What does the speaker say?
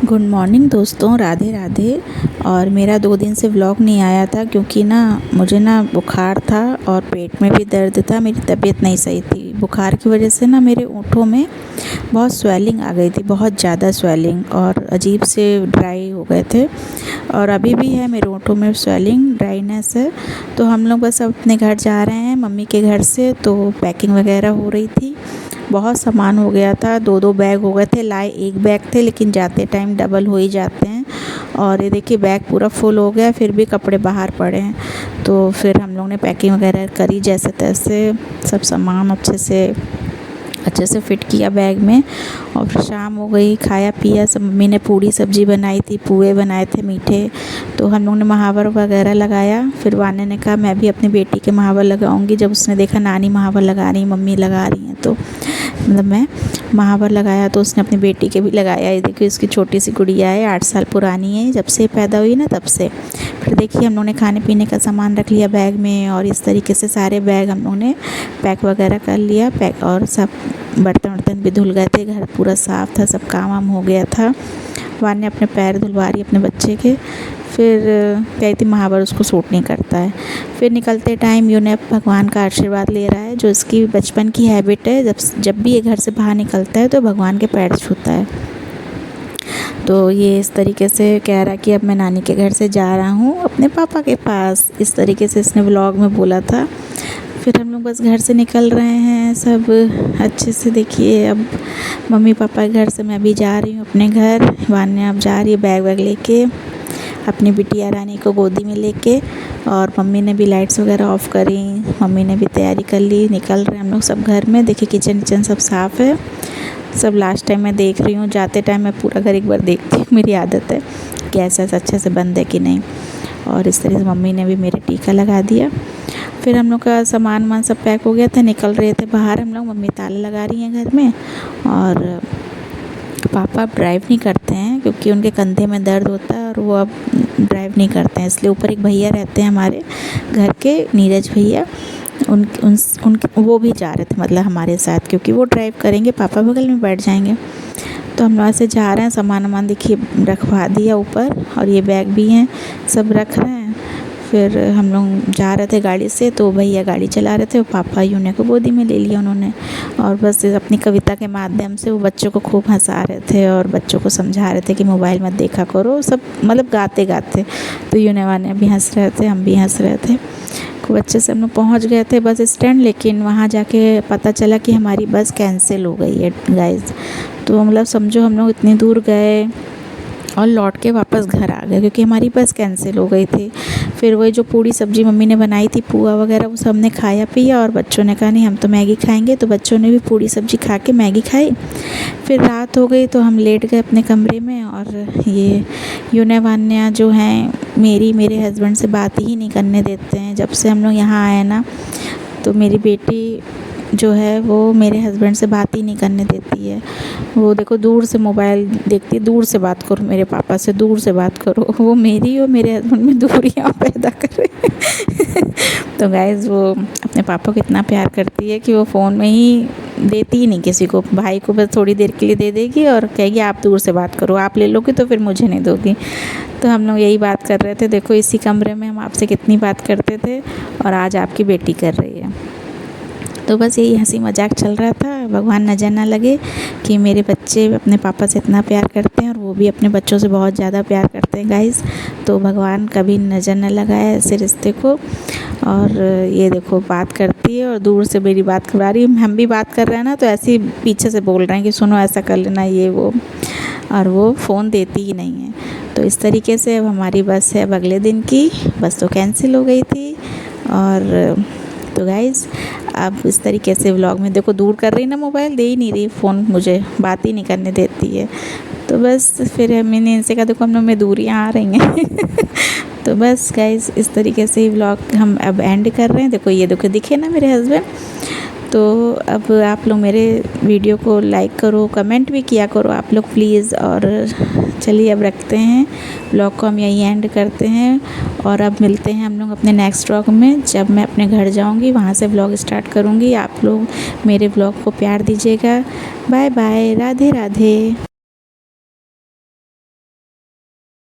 Good morning दोस्तों, राधे राधे। और मेरा 2 दिन से व्लॉग नहीं आया था क्योंकि ना मुझे ना बुखार था और पेट में भी दर्द था। मेरी तबीयत नहीं सही थी। बुखार की वजह से ना मेरे होंठों में बहुत स्वेलिंग आ गई थी, बहुत ज़्यादा स्वेलिंग, और अजीब से ड्राई हो गए थे। और अभी भी है मेरे होंठों में स्वेलिंग, ड्राइनेस है। तो हम लोग बस अब अपने घर जा रहे हैं मम्मी के घर से, तो पैकिंग वगैरह हो रही थी। बहुत सामान हो गया था, 2-2 बैग हो गए थे। लाए एक बैग थे लेकिन जाते टाइम डबल हो ही जाते हैं। और ये देखिए बैग पूरा फुल हो गया, फिर भी कपड़े बाहर पड़े हैं। तो फिर हम लोग ने पैकिंग वगैरह करी जैसे तैसे, सब सामान अच्छे से फ़िट किया बैग में। और फिर शाम हो गई, खाया पिया सब। मम्मी ने पूड़ी सब्ज़ी बनाई थी, पुए बनाए थे मीठे। तो हम लोग ने महावर वगैरह लगाया। फिर वान्या ने कहा मैं भी अपनी बेटी के महावर लगाऊंगी। जब उसने देखा नानी महावर लगा रही, मम्मी लगा रही हैं, तो मतलब मैं महावर लगाया, तो उसने अपनी बेटी के भी लगाया। ये देखिए इसकी छोटी सी गुड़िया है, 8 साल पुरानी है, जब से पैदा हुई ना तब से। फिर देखिए हम लोग ने खाने पीने का सामान रख लिया बैग में, और इस तरीके से सारे बैग हम लोग ने पैक वगैरह कर लिया। पैक और सब बर्तन वर्तन भी धुल गए थे, घर पूरा साफ़ था, सब काम वाम हो गया था। वान्या अपने पैर धुलवा रही अपने बच्चे के। फिर कही थी महावर उसको सूट नहीं करता है। फिर निकलते टाइम यूनेप भगवान का आशीर्वाद ले रहा है, जो इसकी बचपन की हैबिट है। जब भी ये घर से बाहर निकलता है तो भगवान के पैर छूता है। तो ये इस तरीके से कह रहा कि अब मैं नानी के घर से जा रहा हूँ अपने पापा के पास, इस तरीके से इसने व्लॉग में बोला था। फिर हम लोग बस घर से निकल रहे हैं सब अच्छे से। देखिए अब मम्मी पापा के घर से मैं भी जा रही हूँ अपने घर। वान्या अब जा रही है बैग वैग लेके, अपनी बिटिया रानी को गोदी में लेके। और मम्मी ने भी लाइट्स वगैरह ऑफ़ करी, मम्मी ने भी तैयारी कर ली। निकल रहे हैं हम लोग सब घर में। देखिए किचन सब साफ़ है सब। लास्ट टाइम मैं देख रही हूँ, जाते टाइम मैं पूरा घर एक बार देखती हूँ, मेरी आदत है। गैस अच्छे से बंद है कि नहीं। और इस तरह से मम्मी ने भी मेरे टीका लगा दिया। फिर हम लोग का सामान सब पैक हो गया था, निकल रहे थे बाहर हम लोग। मम्मी ताला लगा रही हैं घर में। और पापा अब ड्राइव नहीं करते हैं क्योंकि उनके कंधे में दर्द होता है, और वो अब ड्राइव नहीं करते हैं। इसलिए ऊपर एक भैया रहते हैं हमारे घर के, नीरज भैया, वो भी जा रहे थे मतलब हमारे साथ, क्योंकि वो ड्राइव करेंगे, पापा बगल में बैठ जाएंगे। तो हम लोग ऐसे जा रहे हैं, सामान देखिए रखवा दिया ऊपर, और ये बैग भी हैं सब रख रहे हैं। फिर हम लोग जा रहे थे गाड़ी से, तो भैया गाड़ी चला रहे थे, पापा यूने को गोदी में ले लिया उन्होंने। और बस अपनी कविता के माध्यम से वो बच्चों को खूब हंसा रहे थे और बच्चों को समझा रहे थे कि मोबाइल मत देखा करो, सब मतलब गाते गाते। तो यूने वाने भी हंस रहे थे, हम भी हंस रहे थे। खूब अच्छे से हम लोग पहुँच गए थे बस स्टैंड। लेकिन वहाँ जाके पता चला कि हमारी बस कैंसिल हो गई है गाइज़। तो मतलब समझो हम लोग इतनी दूर गए और लौट के वापस घर आ गए क्योंकि हमारी बस कैंसिल हो गई थी। फिर वही जो पूड़ी सब्ज़ी मम्मी ने बनाई थी, पुआ वगैरह, वो सब ने खाया पिया। और बच्चों ने कहा नहीं हम तो मैगी खाएंगे, तो बच्चों ने भी पूड़ी सब्ज़ी खा के मैगी खाई। फिर रात हो गई तो हम लेट गए अपने कमरे में। और ये यूने वान्या जो हैं मेरे हस्बैंड से बात ही नहीं करने देते हैं। जब से हम लोग यहाँ आए ना, तो मेरी बेटी जो है वो मेरे हस्बैंड से बात ही नहीं करने देती है। वो देखो दूर से मोबाइल देखती है, दूर से बात करो मेरे पापा से, दूर से बात करो। वो मेरी और मेरे हस्बैंड में दूरियां पैदा कर रहे हैं। तो गाइज़ वो अपने पापा को इतना प्यार करती है कि वो फ़ोन में ही देती ही नहीं किसी को। भाई को बस थोड़ी देर के लिए दे देगी और कहेगी आप दूर से बात करो, आप ले लोगे तो फिर मुझे नहीं दोगी। तो हम लोग यही बात कर रहे थे, देखो इसी कमरे में हम आपसे कितनी बात करते थे और आज आपकी बेटी कर रही है। तो बस यही हंसी मजाक चल रहा था। भगवान नज़र ना लगे कि मेरे बच्चे अपने पापा से इतना प्यार करते हैं और वो भी अपने बच्चों से बहुत ज़्यादा प्यार करते हैं गाइस। तो भगवान कभी नज़र न लगाए ऐसे रिश्ते को। और ये देखो बात करती है और दूर से मेरी बात करवा रही है। हम भी बात कर रहे हैं ना, तो ऐसे ही पीछे से बोल रहे हैं कि सुनो ऐसा कर लेना ये वो, और वो फ़ोन देती ही नहीं है। तो इस तरीके से अब हमारी बस है अब अगले दिन की, बस तो कैंसिल हो गई थी। और तो गाइज़ अब इस तरीके से व्लॉग में देखो दूर कर रही ना, मोबाइल दे ही नहीं रही, फ़ोन मुझे बात ही नहीं करने देती है। तो बस फिर मैंने इनसे कहा देखो हम लोग में दूरियाँ आ रही हैं। तो बस गाइज़ इस तरीके से ही व्लॉग हम अब एंड कर रहे हैं। देखो ये देखो दिखे ना मेरे हस्बैंड। तो अब आप लोग मेरे वीडियो को लाइक करो, कमेंट भी किया करो आप लोग प्लीज़। और चलिए अब रखते हैं व्लॉग को, हम यहीं एंड करते हैं। और अब मिलते हैं हम लोग अपने नेक्स्ट व्लॉग में, जब मैं अपने घर जाऊंगी वहाँ से व्लॉग स्टार्ट करूँगी। आप लोग मेरे व्लॉग को प्यार दीजिएगा। Bye bye, Radhe Radhe.